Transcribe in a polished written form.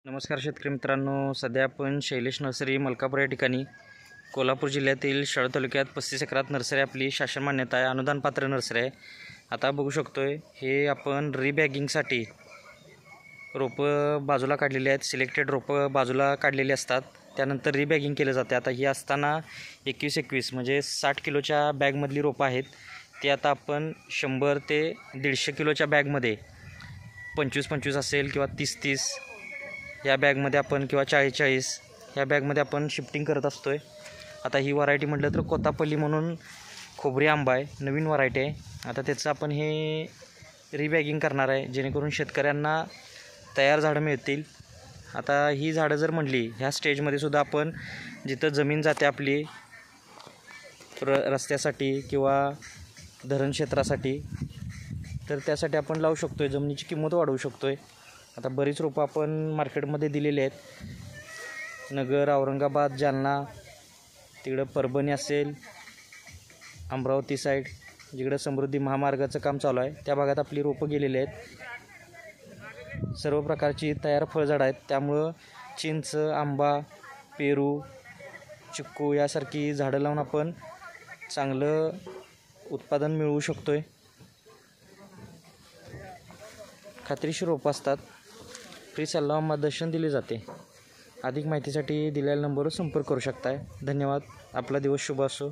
नमस्कार शेतकरी मित्रांनो, सध्या आपण शैलेश नर्सरी मलकापूर या ठिकाणी कोल्हापूर जिल्ह्यातील शाळा तालुक्यात 35 एकरात नर्सरी आपली शासन मान्यता आहे, अनुदान पात्र नर्सरी आहे. आता बघू शकतोय हे आपण रिबॅगिंगसाठी रोपं बाजूला काढलेली आहेत. सिलेक्टेड रोपं बाजूला काढलेली असतात, त्यानंतर रिबॅगिंग केलं जाते. आता ही असताना 21-21 म्हणजे 60 किलोच्या बॅगमधली रोपं आहेत. ते आता आपण 100 ते 150 किलोच्या बॅगमध्ये 25-25 असेल किंवा 30-30 या बॅगमध्ये आपण किंवा 40-40 ह्या बॅगमध्ये आपण शिफ्टिंग करत असतो आहे. आता ही व्हरायटी म्हटलं तर कोतापल्ली म्हणून खोबरी आंबा आहे, नवीन व्हरायटी आहे. आता त्याचं आपण हे रिबॅगिंग करणार आहे, जेणेकरून शेतकऱ्यांना तयार झाडं मिळतील. आता ही झाडं जर म्हटली ह्या स्टेजमध्ये सुद्धा आपण जिथं जमीन जाते आपली रस्त्यासाठी किंवा धरण क्षेत्रासाठी, तर त्यासाठी आपण लावू शकतो आहे, जमिनीची किंमत वाढवू शकतो आहे. आता बरीच रोपं आपण मार्केटमध्ये दिलेली आहेत. नगर, औरंगाबाद, जालना, तिकडं परभणी असेल, अमरावती साईड जिकडं समृद्धी महामार्गाचं काम चालू आहे त्या भागात आपली रोपं गेलेली आहेत. सर्व प्रकारची तयार फळझाडं आहेत, त्यामुळं चिंच, आंबा, पेरू, चिक्कू यासारखी झाडं लावून आपण चांगलं उत्पादन मिळवू शकतो आहे. खात्रीशीर रोपं असतात, फ्री सल्ला व मार्गदर्शन दिले जाते. अधिक माहितीसाठी दिलेल्या नंबरवर संपर्क करू शकताय. धन्यवाद. आपला दिवस शुभ असो.